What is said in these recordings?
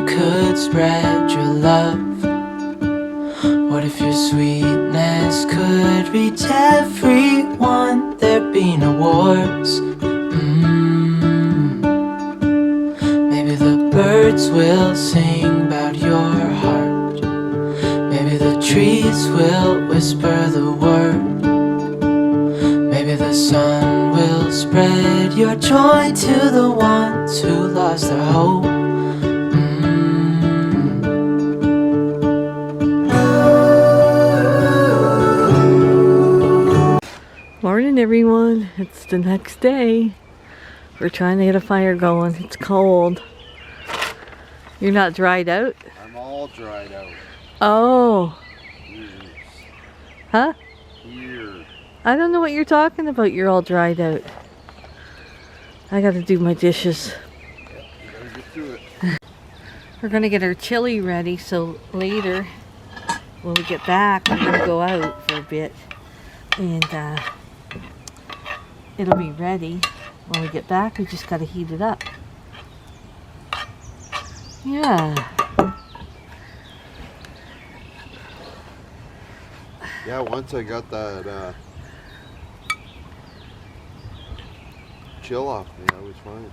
you could spread your love? What if your sweetness could reach everyone? There'd be no wars. Maybe the birds will sing about your heart. Maybe the trees will whisper the word. Maybe the sun will spread your joy to the ones who lost their hope. Morning everyone, it's the next day. We're trying to get a fire going. It's cold. You're not dried out? I'm all dried out. Oh. Years. Huh? Years. I don't know what you're talking about. You're all dried out. I gotta do my dishes. Yep, you gotta get through it. We're gonna get our chili ready so later when we get back we're gonna go out for a bit and it'll be ready. When we get back we just gotta heat it up. Yeah. Yeah, once I got that chill off me, I was fine.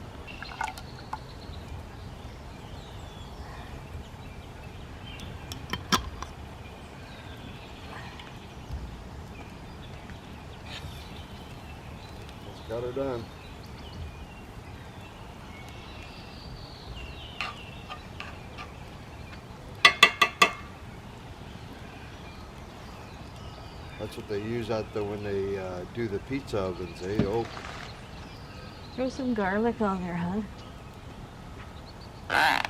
Just got her done. That's what they use when they do the pizza ovens, eh? Oh. Throw some garlic on there, huh? I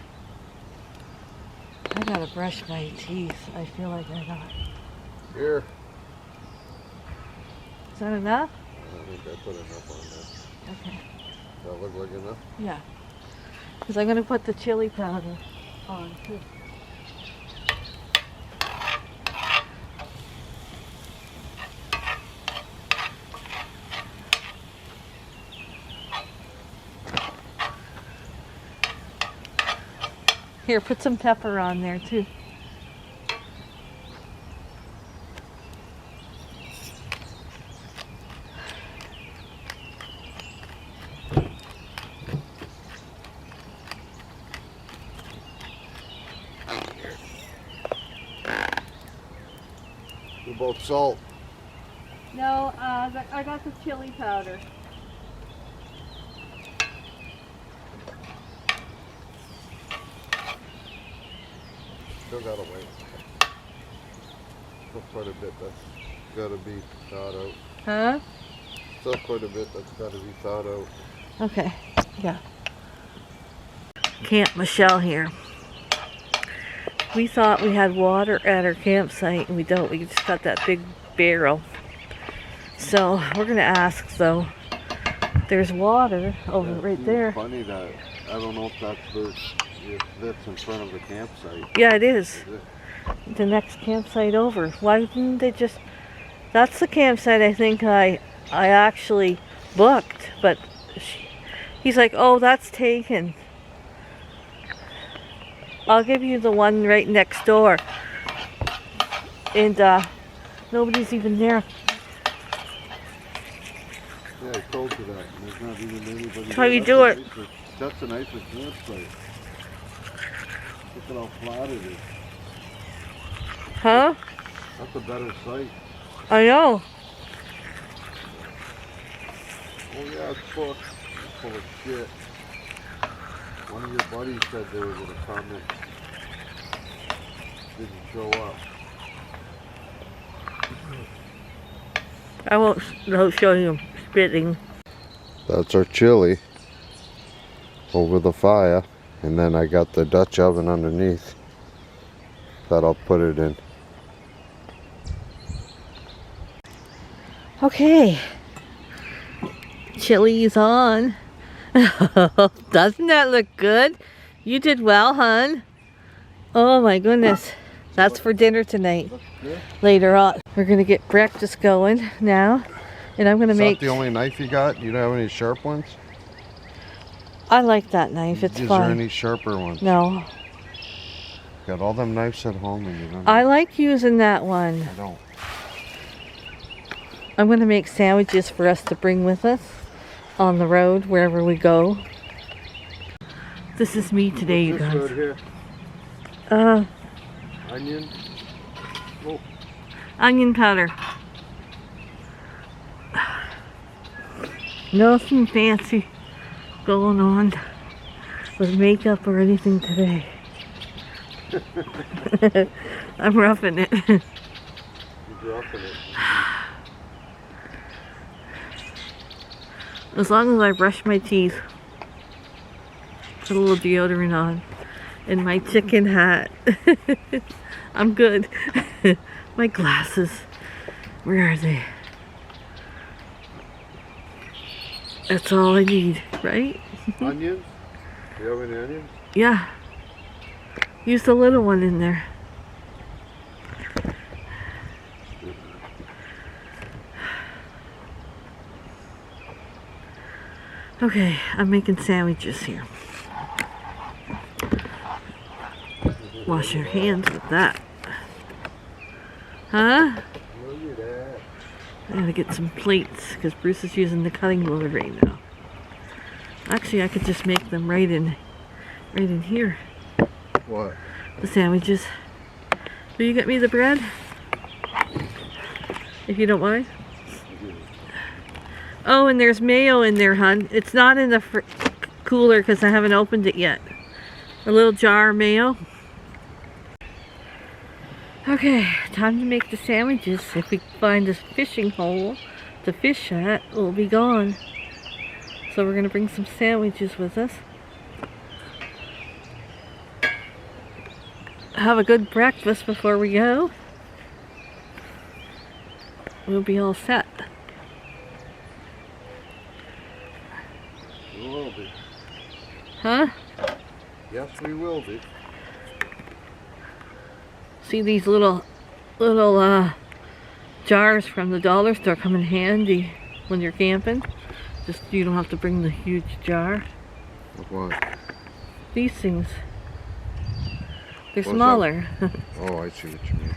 gotta brush my teeth. I feel like I got. Here. Is that enough? I think I put enough on there. Okay. Does that look like enough? Yeah. Because I'm gonna put the chili powder on too. Here, put some pepper on there too. What about salt? No, I got the chili powder. Still gotta wait. Still quite a bit that's gotta be thawed out. Huh? Still quite a bit that's gotta be thawed out. Okay, yeah. Camp Michele here. We thought we had water at our campsite and we don't. We just got that big barrel. So we're gonna ask though. There's water over right there. Funny that I don't know if that's in front of the campsite. Yeah, it is. The next campsite over. Why didn't they just? That's the campsite I think I actually booked, but he's like, oh, that's taken. I'll give you the one right next door. And nobody's even there. Yeah, I told you that. There's not even anybody. That's how you do it. That's a nicer campsite. Look at how flat it is. Huh? That's a better site. I know. Oh yeah, it's full of shit. One of your buddies said they were gonna come and didn't show up. I won't show you spitting. That's our chili over the fire, and then I got the Dutch oven underneath that I'll put it in. Okay, chili's on. Doesn't that look good? You did well, hon. Oh my goodness. That's for dinner tonight. Later on. We're gonna get breakfast going now. And I'm gonna make... Is that the only knife you got? You don't have any sharp ones? I like that knife, it's fun. Is there any sharper ones? No. Got all them knives at home and you don't. I like using that one. I don't. I'm going to make sandwiches for us to bring with us on the road wherever we go. This is me today, you This guys. right here. Onion. Oh. Onion powder. Nothing fancy going on with makeup or anything today. I'm roughing it. You're roughing it. As long as I brush my teeth, put a little deodorant on, and my chicken hat, I'm good. My glasses, where are they? That's all I need, right? Onions? Do you have any onions? Yeah. Use the little one in there. Okay, I'm making sandwiches here. Wash your hands with that. Huh? Look at that. I gotta get some plates because Bruce is using the cutting board right now. Actually, I could just make them right in here. What? The sandwiches. Will you get me the bread? If you don't mind. Oh, and there's mayo in there, hon. It's not in the cooler because I haven't opened it yet. A little jar of mayo. Okay, time to make the sandwiches. If we find a fishing hole to fish at, we'll be gone. So we're going to bring some sandwiches with us. Have a good breakfast before we go. We'll be all set. We will be. Huh? Yes, we will be. See these little jars from the dollar store come in handy when you're camping. Just you don't have to bring the huge jar. What? These things. They're What's smaller. Oh, I see what you mean.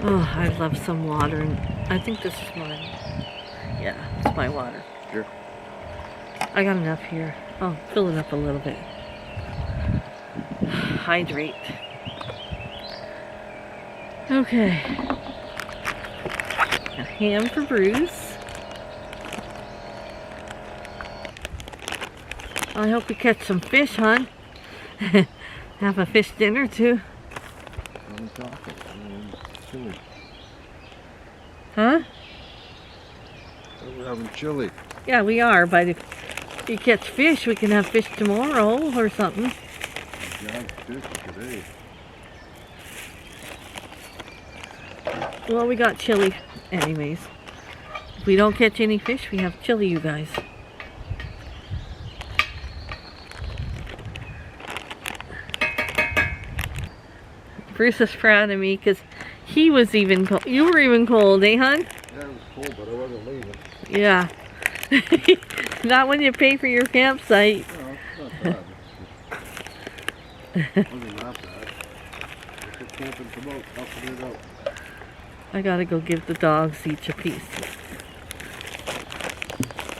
Oh, I love some water, and I think this is mine. Yeah, it's my water. Here. I got enough here. I'll fill it up a little bit. Hydrate. Okay. A ham for Bruce. I hope we catch some fish, hon. Have a fish dinner too. I'm talking. Chili. Huh? We're having chili. Yeah, we are, but if you catch fish, we can have fish tomorrow or something. We got fish today. Well, we got chili anyways. If we don't catch any fish, we have chili, you guys. Bruce is proud of me because he was even cold. You were even cold, eh, hon? Yeah, it was cold, but I wasn't leaving. Yeah. Not when you pay for your campsite. No, it's not bad. It wasn't that bad. If it's camping come out, toughen it out. I gotta go give the dogs each a piece.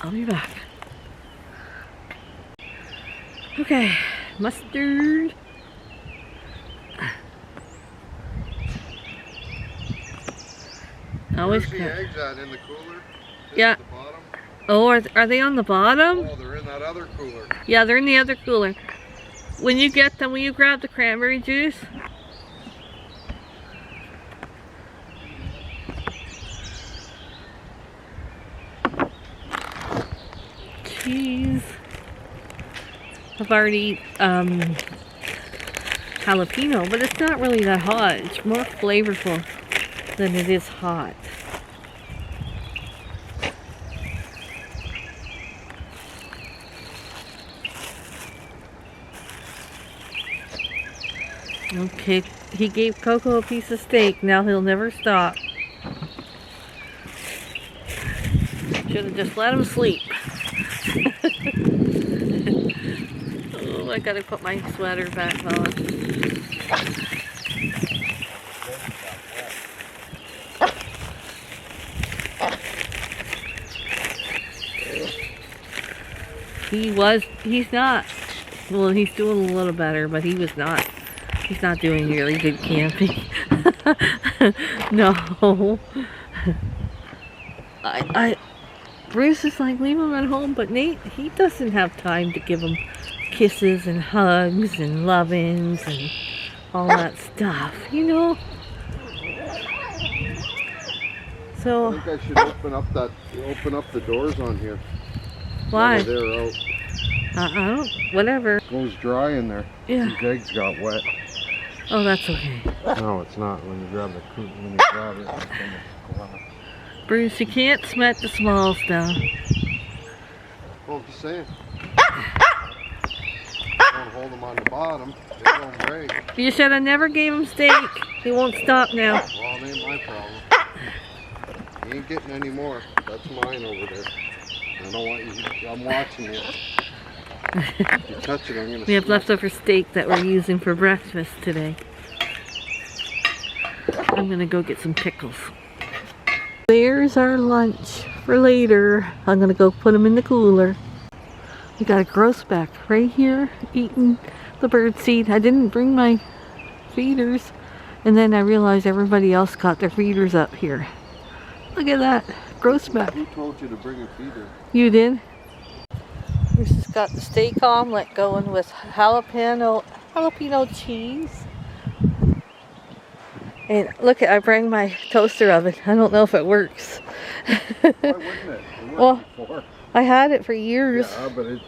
I'll be back. Okay, mustard. Always Where's the crap. eggs at in the cooler? Yeah. At the bottom? Oh, are they on the bottom? Oh, they're in that other cooler. Yeah, they're in the other cooler. When you get them, will you grab the cranberry juice? Cheese. I've already jalapeno, but it's not really that hot. It's more flavorful than it is hot. Okay, he gave Coco a piece of steak. Now he'll never stop. Should have just let him sleep. I gotta put my sweater back on. He's not. Well, he's doing a little better, but he's not doing really good camping. No. Bruce is like, leave him at home, but Nate, he doesn't have time to give him kisses and hugs and lovings and all that stuff, you know? So I think I should open up the doors on here. why? They're out. I don't, whatever. It goes dry in there. Yeah. These eggs got wet. Oh, that's okay. No, it's not. When you grab it, it's gonna go out. Bruce, you can't smack the small stuff. Well, just saying. Don't hold them on the bottom. They don't break. You should have never gave him steak. He won't stop now. Well, it ain't my problem. He ain't getting any more. That's mine over there. I don't want you. I'm watching you. If you touch it, I'm gonna. We have snap. leftover steak that we're using for breakfast today. I'm gonna go get some pickles. There's our lunch for later. I'm gonna go put them in the cooler. We got a grosbeck right here eating the bird seed. I didn't bring my feeders, and then I realized everybody else got their feeders up here. Look at that grosbeck. Who told you to bring a feeder? You did? Bruce has got the steak omelet going with jalapeno cheese. And look at, I bring my toaster oven. I don't know if it works. Why wouldn't it? It worked Well, before. I had it for years. Yeah, but it.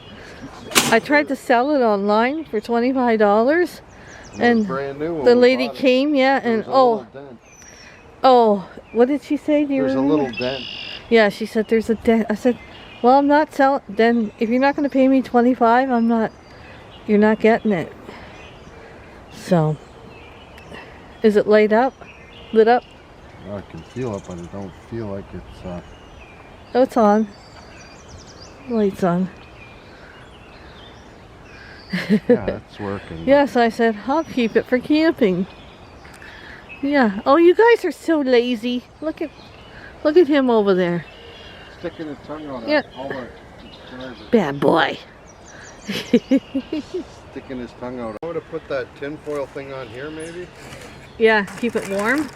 I tried to sell it online for $25, and brand new when the we lady bought it. came, yeah, There and was a little dent. oh, what did she say? Do you There's a remember? little dent. Yeah, she said there's a dent. I said, well, I'm not selling. Then if you're not going to pay me $25, you're not getting it. So, is it lit up? Lit up? Well, I can feel it, but I don't feel like it's. Oh, it's on. Light's on. Yeah, it's working. Yes, I said, I'll keep it for camping. Yeah. Oh, you guys are so lazy. Look at him over there. Sticking his tongue out. Yeah. All right. Bad boy. Sticking his tongue out. I would have put that tinfoil thing on here, maybe. Yeah, keep it warm. It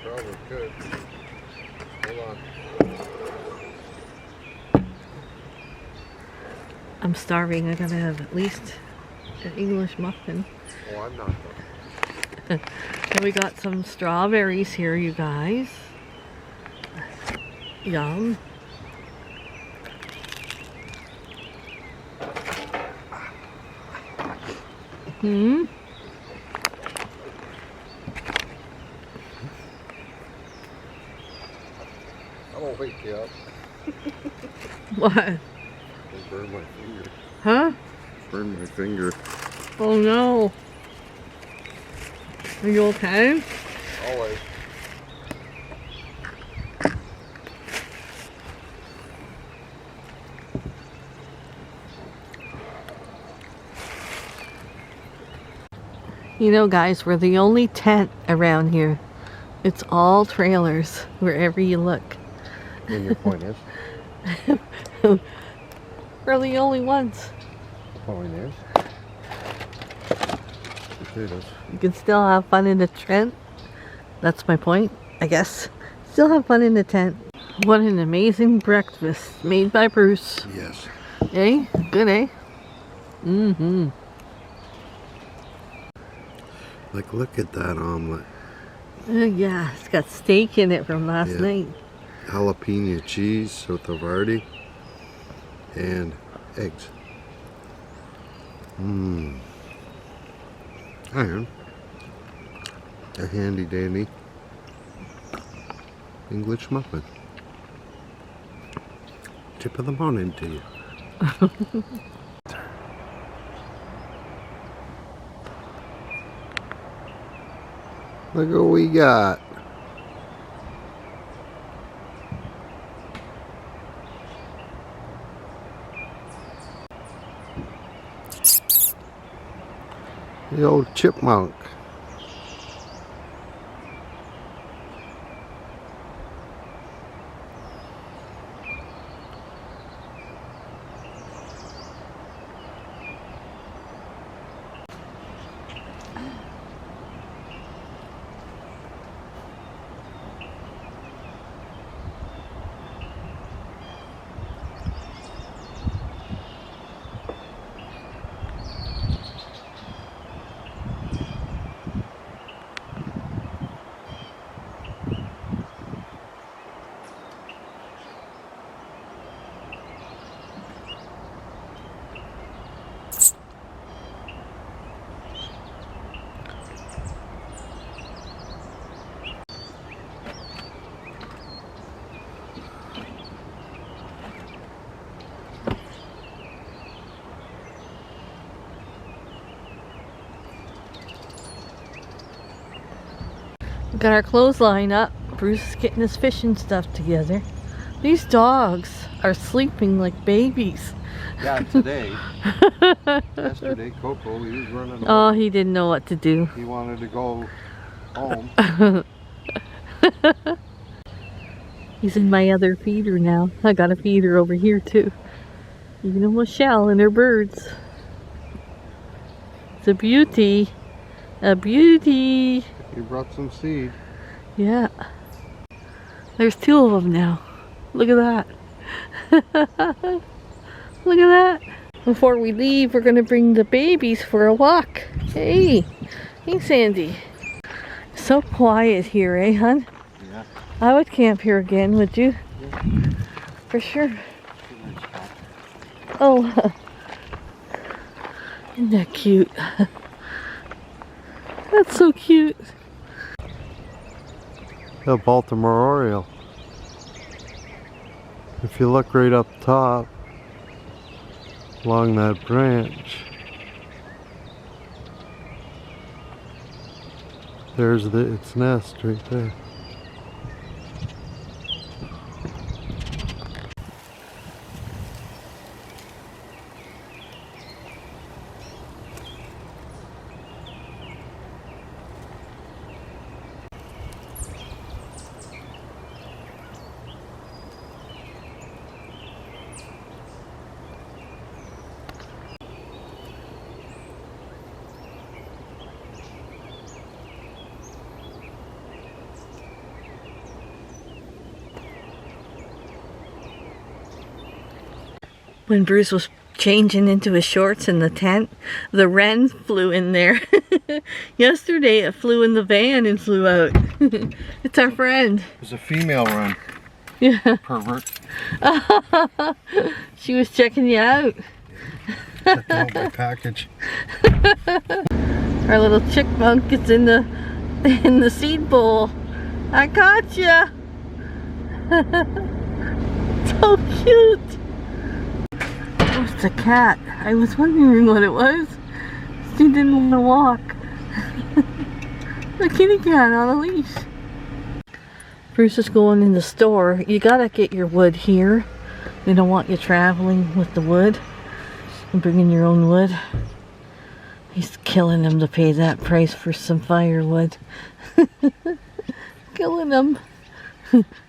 probably could. Hold on. I'm starving. I gotta have at least an English muffin. Oh, I'm not. And we got some strawberries here, you guys. Yum. Hmm. I won't wake you up. What? I'll burn my finger. Huh? Burn my finger. Oh no. Are you okay? Always. You know, guys, we're the only tent around here. It's all trailers wherever you look. And your point is? We're the only ones. Point is? Potatoes. You can still have fun in the tent. That's my point, I guess. Still have fun in the tent. What an amazing breakfast made by Bruce. Yes. Eh? Good, eh? Mm-hmm. Like, look at that omelet. Yeah, it's got steak in it from last Yeah. night. Jalapeno cheese with the Vardy and eggs. Mmm. And a handy dandy English muffin. Tip of the morning to you. Look what we got. The old chipmunk. We got our clothesline up. Bruce is getting his fishing stuff together. These dogs are sleeping like babies. Yeah, today. Yesterday, Coco, he was running Oh, away. he didn't know what to do. He wanted to go home. He's in my other feeder now. I got a feeder over here too. You know, Michele and her birds. It's a beauty. A beauty. He brought some seed. Yeah. There's two of them now. Look at that. Look at that. Before we leave, we're going to bring the babies for a walk. Hey. Hey, Sandy. So quiet here, eh, hon? Yeah. I would camp here again, would you? Yeah. For sure. Oh. Isn't that cute? That's so cute. The Baltimore Oriole. If you look right up top, along that branch, there's its nest right there. When Bruce was changing into his shorts in the tent, the wren flew in there. Yesterday it flew in the van and flew out. It's our friend. It was a female wren. Yeah. Pervert. She was checking you out. Checked out my package. Our little chipmunk is in the seed bowl. I caught ya. So cute. Oh, it's a cat. I was wondering what it was. She didn't want to walk. The kitty cat on a leash. Bruce is going in the store. You gotta get your wood here. They don't want you traveling with the wood and bringing your own wood. He's killing them to pay that price for some firewood. Killing them.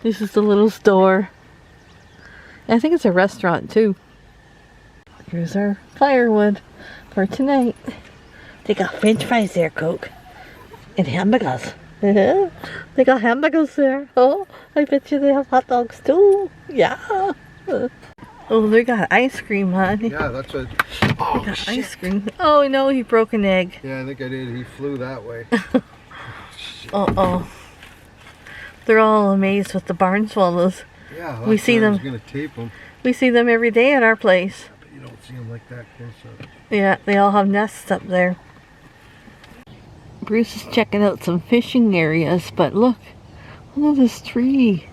This is the little store. I think it's a restaurant too. Here's our firewood for tonight. They got French fries there, Coke. And hamburgers. They got hamburgers there. Oh, I bet you they have hot dogs too. Yeah. Oh, they got ice cream, honey. Yeah, that's what. They got ice cream. Oh no, he broke an egg. Yeah, I think I did. He flew that way. Uh-oh. They're all amazed with the barn swallows. Yeah, We see them. I was gonna tape them. We see them every day at our place. But you don't see them like that close up. Yeah, they all have nests up there. Bruce is checking out some fishing areas, but look at this tree.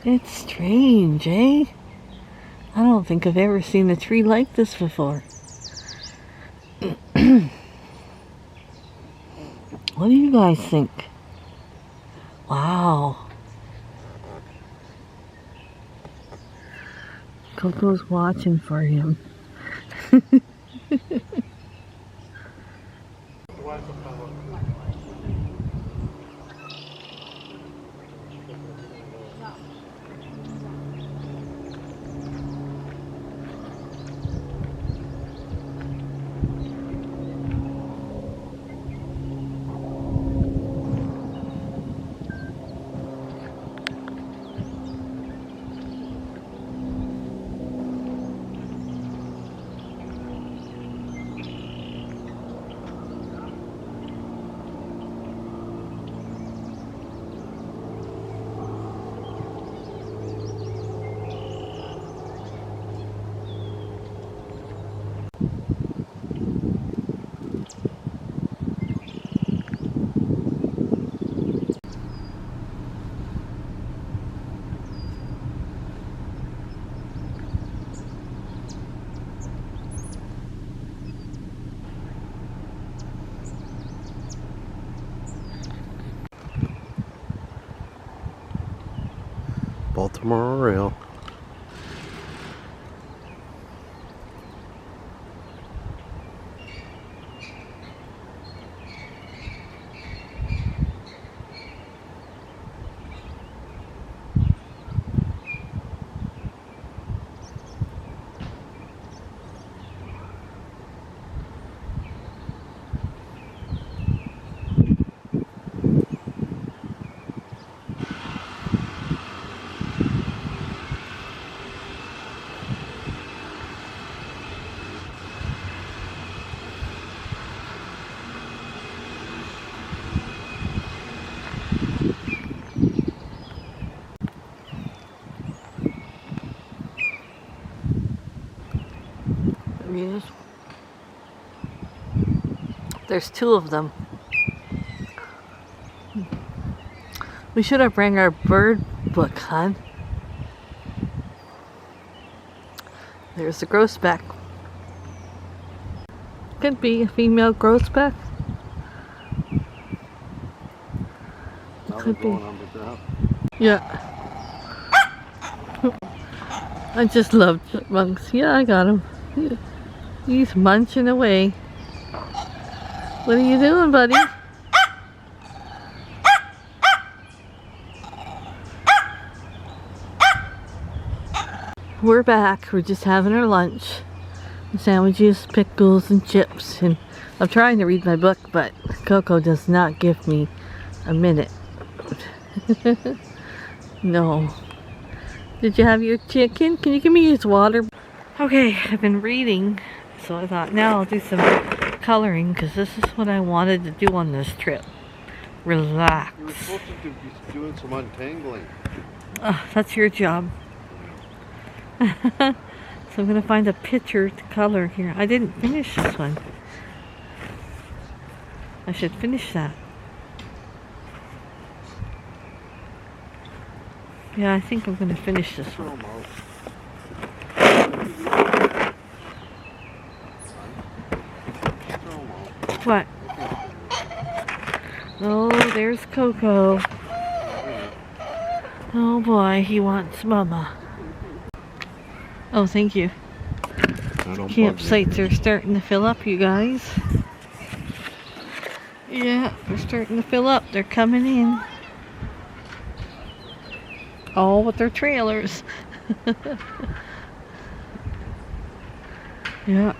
It's strange, eh? I don't think I've ever seen a tree like this before. What do you guys think? Wow. Coco's watching for him. Baltimore Rail. Yes. There's two of them. We should have bring our bird book, hon. There's the grosbeck. Could be a female grosbeck. It could be. Yeah. I just love chipmunks. Yeah, I got him. He's munching away. What are you doing, buddy? We're back. We're just having our lunch. Sandwiches, pickles, and chips. And I'm trying to read my book, but Coco does not give me a minute. No. Did you have your chicken? Can you give me his water? Okay, I've been reading, so I thought now I'll do some coloring because this is what I wanted to do on this trip. Relax. You were supposed to be doing some untangling. That's your job. So I'm going to find a picture to color here. I didn't finish this one. I should finish that. Yeah, I think I'm going to finish this one. What? Oh, there's Coco. Oh boy, he wants mama. Oh, thank you. Campsites are starting to fill up, you guys. Yeah, they're starting to fill up. They're coming in. All with their trailers. Yeah.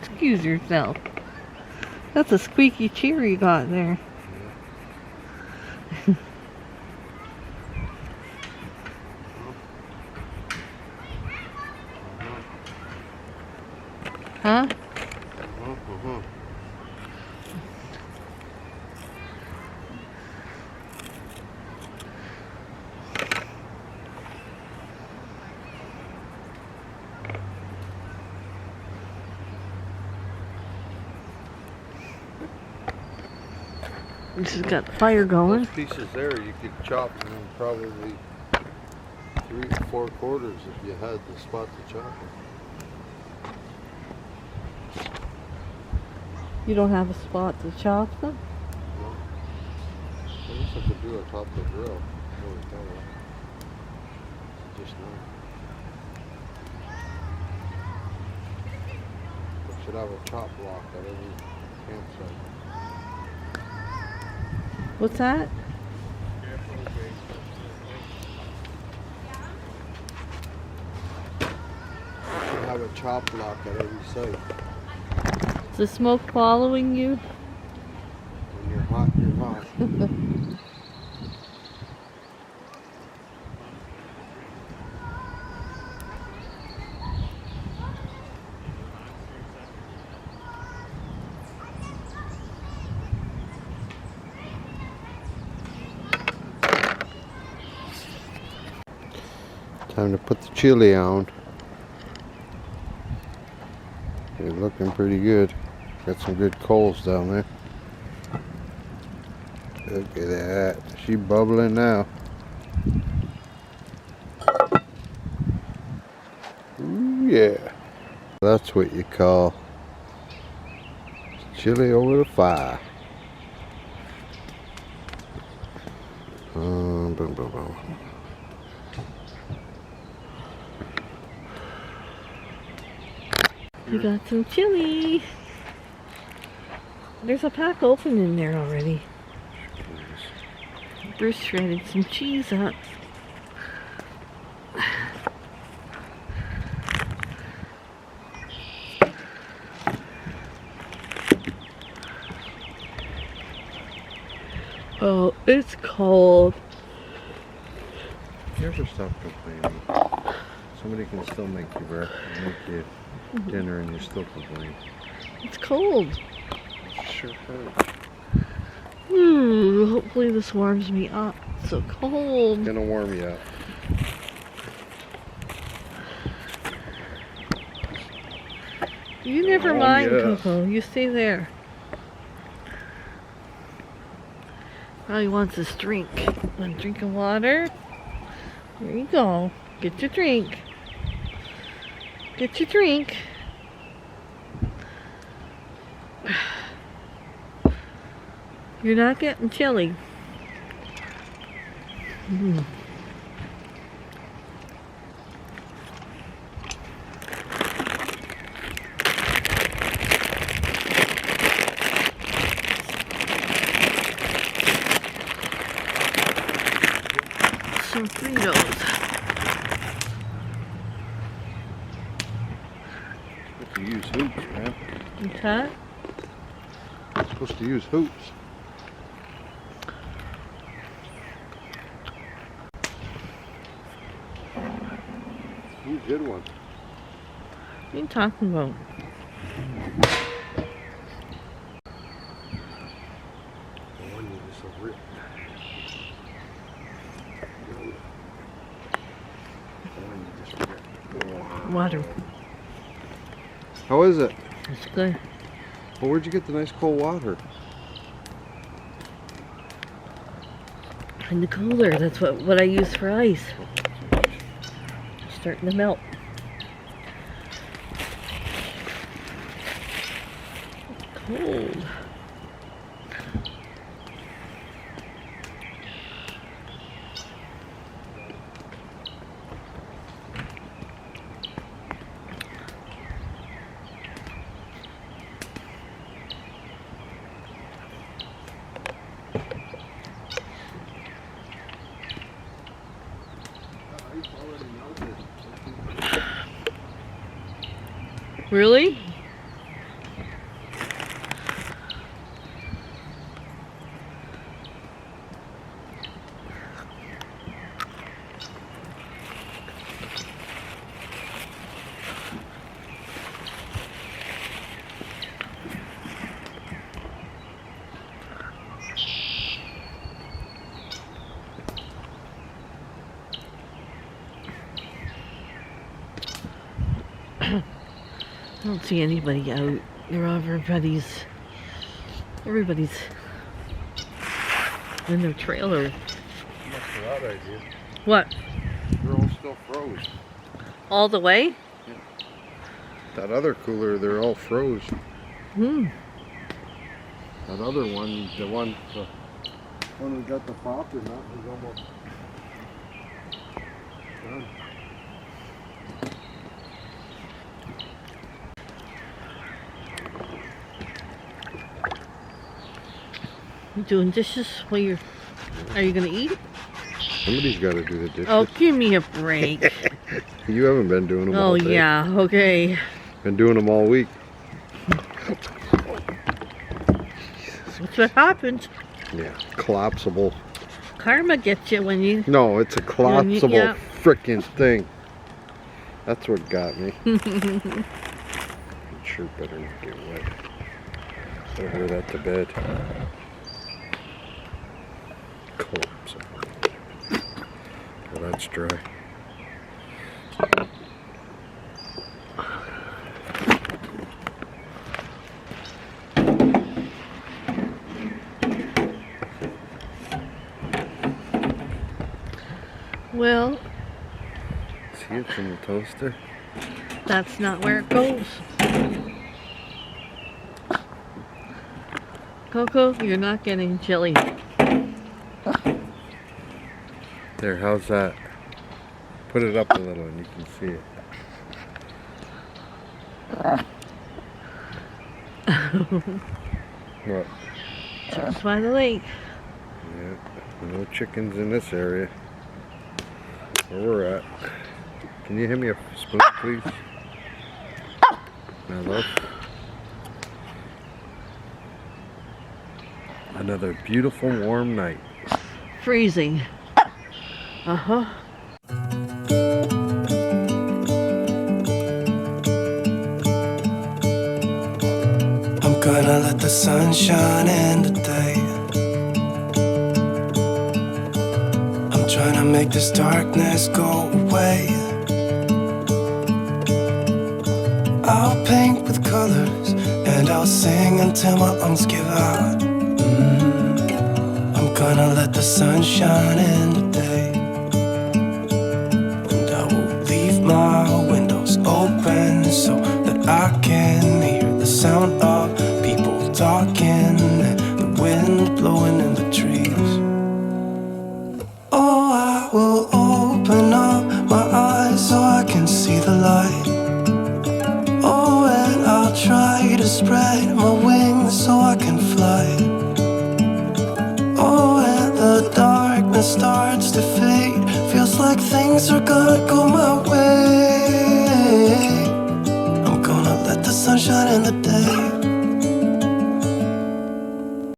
Excuse yourself. That's a squeaky chair you got there. Huh? This has got the fire going. Those pieces there you could chop and probably 3/4 if you had the spot to chop it. You don't have a spot to chop them? No. I guess I could do it top the grill. Really better. Just not. I should have a chop block at every campsite. What's that? Have a chop block at every site. Is the smoke following you? When you're hot, you're hot. Time to put the chili on. They're looking pretty good. Got some good coals down there. Look at that. She bubbling now. Ooh, yeah. That's what you call chili over the fire. Boom, boom, boom. You got some chili. There's a pack open in there already. Bruce shredded some cheese up. Oh, it's cold. Never stop complaining. Somebody can still make you dinner and you still complain. It's cold. Sure hurts. Hopefully this warms me up. It's so cold. It's gonna warm you up. You never Oh, mind, yeah. Coco. You stay there. Probably wants his drink. Want a drink of water? There you go. Get your drink. Get your drink. You're not getting chilly. Some Fritos. Supposed to use hoops, man. What's that? Supposed to use hoops. Ooh, good one. What are you talking about? The one you just ripped. The one you just ripped. Water. How is it? It's good. Well, where'd you get the nice cold water? In the cooler. That's what I use for ice. Starting to melt. Cold. Really? I don't see anybody out. Everybody's in their trailer. That's a lot idea. What? They're all still froze. All the way? That other cooler, they're all froze. Hmm. That other one, the one we got the popper nut was almost done. You doing dishes while you're... Are you gonna eat? Somebody's got to do the dishes. Oh, give me a break. You haven't been doing them all Oh, day. yeah, okay. Been doing them all week. That's what happens. Yeah, collapsible. Karma gets you when you... No, it's a collapsible yeah. frickin' thing. That's what got me. It sure better not get wet. Better wear that to bed. Collapsible. Well, that's dry. Well, See, it's in the toaster. that's not where it goes. Coco, you're not getting chili. There, how's that? Put it up a little and you can see it. What? Chickens by the lake. Yeah, no chickens in this area. Where we're at. Can you hand me a spoon, please? My love. Another beautiful warm night. Freezing. Uh-huh. I'm gonna let the sun shine in today. I'm trying to make this darkness go away. I'll paint with colors and I'll sing until my lungs give out. I'm gonna let the sun shine in today. And I will leave my windows open so that I can hear the sound of people talking and the wind blowing in the trees. Oh, I will open up my eyes so I can see the light. Oh, and I'll try to spread my wings so I can fly. Oh, and the darkness starts to fade. Feels like things are gonna go my way.